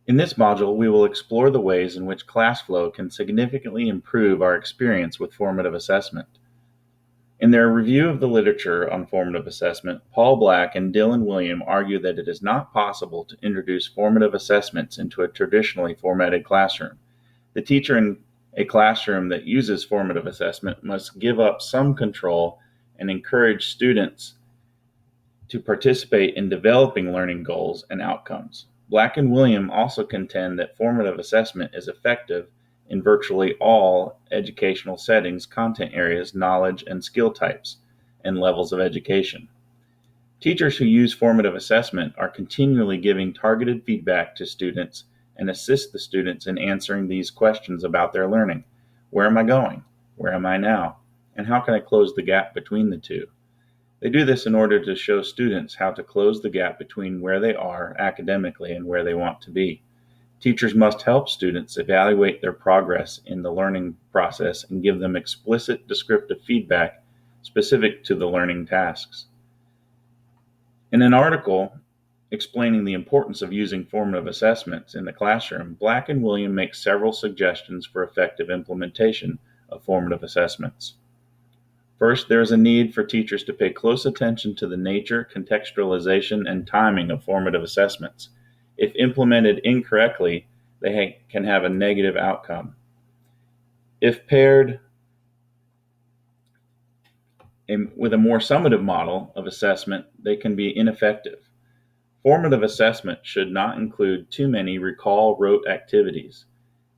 In this module, we will explore the ways in which ClassFlow can significantly improve our experience with formative assessment. In their review of the literature on formative assessment, Paul Black and Dylan William argue that it is not possible to introduce formative assessments into a traditionally formatted classroom. The teacher in a classroom that uses formative assessment must give up some control and encourage students to participate in developing learning goals and outcomes. Black and William also contend that formative assessment is effective in virtually all educational settings, content areas, knowledge and skill types, and levels of education. Teachers who use formative assessment are continually giving targeted feedback to students and assist the students in answering these questions about their learning. Where am I going? Where am I now? And how can I close the gap between the two? They do this in order to show students how to close the gap between where they are academically and where they want to be. Teachers must help students evaluate their progress in the learning process and give them explicit descriptive feedback specific to the learning tasks. In an article explaining the importance of using formative assessments in the classroom, Black and William make several suggestions for effective implementation of formative assessments. First, there is a need for teachers to pay close attention to the nature, contextualization, and timing of formative assessments. If implemented incorrectly, they can have a negative outcome. If paired with a more summative model of assessment, they can be ineffective. Formative assessment should not include too many recall-rote activities.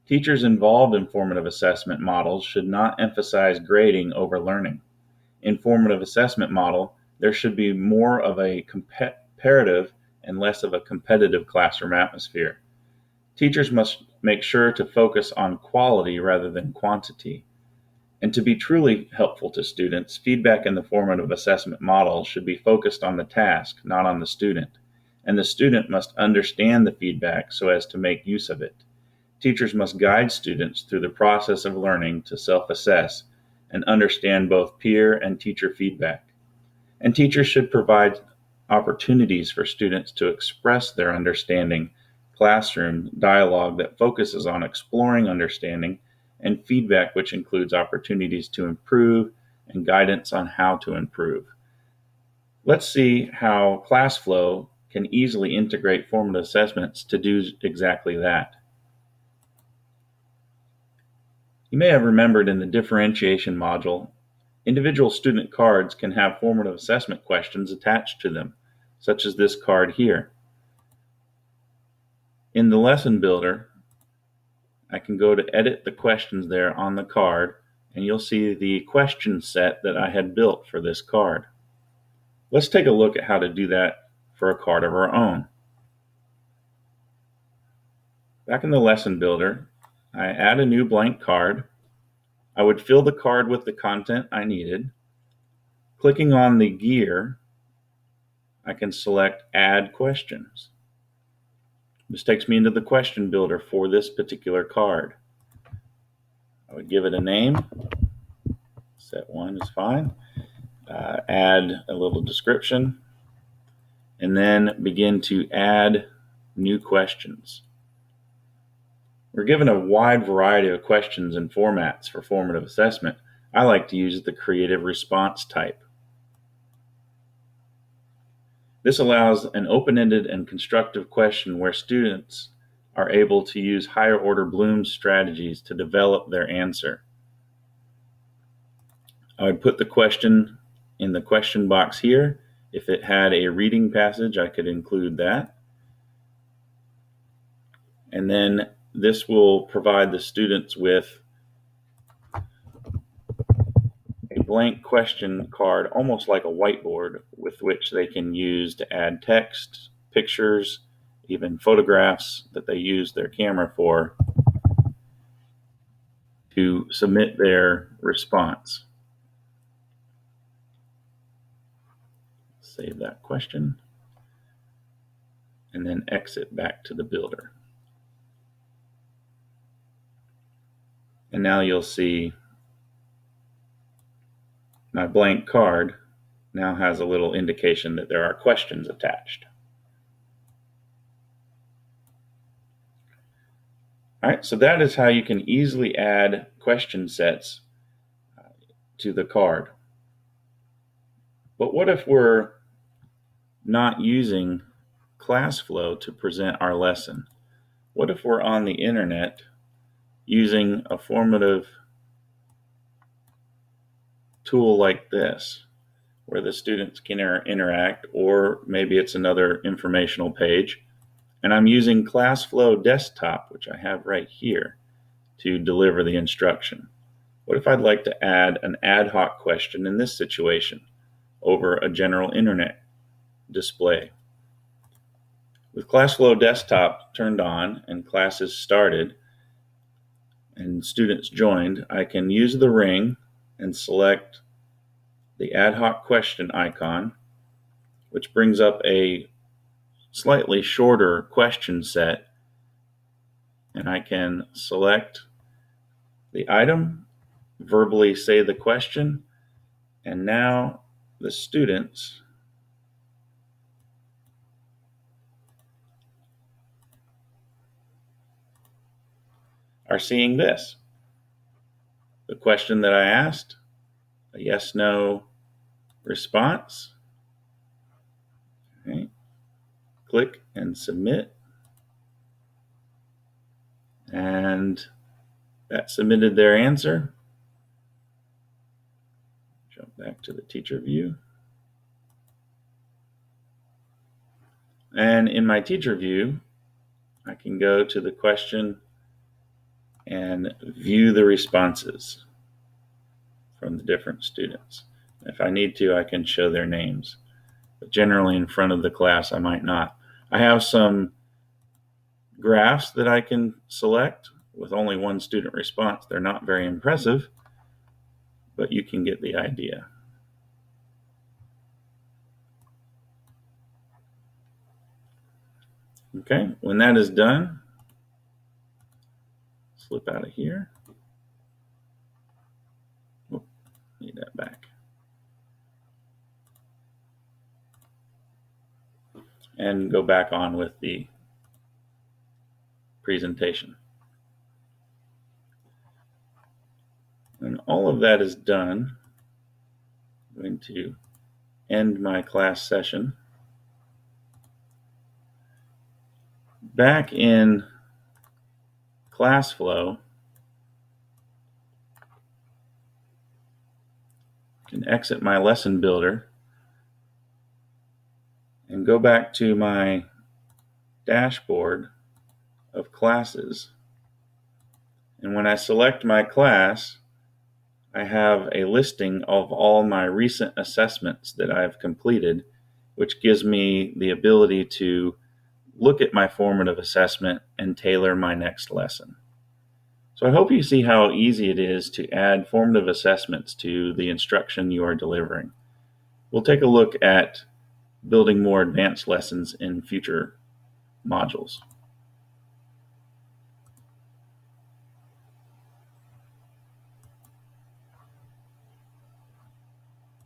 Teachers involved in formative assessment models should not emphasize grading over learning. In formative assessment model, there should be more of a comparative and less of a competitive classroom atmosphere. Teachers must make sure to focus on quality rather than quantity. And to be truly helpful to students, feedback in the formative assessment model should be focused on the task, not on the student. And the student must understand the feedback so as to make use of it. Teachers must guide students through the process of learning to self-assess and understand both peer and teacher feedback. And teachers should provide opportunities for students to express their understanding, classroom dialogue that focuses on exploring understanding, and feedback which includes opportunities to improve and guidance on how to improve. Let's see how ClassFlow can easily integrate formative assessments to do exactly that. You may have remembered in the differentiation module, individual student cards can have formative assessment questions attached to them, such as this card here. In the lesson builder, I can go to edit the questions there on the card, and you'll see the question set that I had built for this card. Let's take a look at how to do that for a card of our own. Back in the lesson builder, I add a new blank card. I would fill the card with the content I needed. Clicking on the gear, I can select Add Questions. This takes me into the question builder for this particular card. I would give it a name. Set 1 is fine. Add a little description, and then begin to add new questions. We're given a wide variety of questions and formats for formative assessment. I like to use the creative response type. This allows an open-ended and constructive question where students are able to use higher order Bloom's strategies to develop their answer. I would put the question in the question box here. If it had a reading passage, I could include that. And then this will provide the students with a blank question card, almost like a whiteboard, with which they can use to add text, pictures, even photographs that they use their camera for to submit their response. Save that question and then exit back to the builder. And now you'll see my blank card now has a little indication that there are questions attached. All right, so that is how you can easily add question sets to the card. But what if we're not using ClassFlow to present our lesson? What if we're on the internet using a formative tool like this, where the students can interact, or maybe it's another informational page, and I'm using ClassFlow Desktop, which I have right here, to deliver the instruction? What if I'd like to add an ad hoc question in this situation over a general internet display? With ClassFlow Desktop turned on and classes started and students joined, I can use the ring and select the ad hoc question icon, which brings up a slightly shorter question set, and I can select the item, verbally say the question, and now the students are seeing this. The question that I asked, a yes/no response. Okay. Click and submit. And that submitted their answer. Jump back to the teacher view. And in my teacher view, I can go to the question and view the responses from the different students. If I need to, I can show their names, but generally in front of the class, I might not. I have some graphs that I can select with only one student response. They're not very impressive, but you can get the idea. Okay, when that is done, slip out of here. Oh, need that back. And go back on with the presentation. When all of that is done, I'm going to end my class session. Back in ClassFlow, I can exit my lesson builder and go back to my dashboard of classes. And when I select my class, I have a listing of all my recent assessments that I've completed, which gives me the ability to look at my formative assessment and tailor my next lesson. So I hope you see how easy it is to add formative assessments to the instruction you are delivering. We'll take a look at building more advanced lessons in future modules.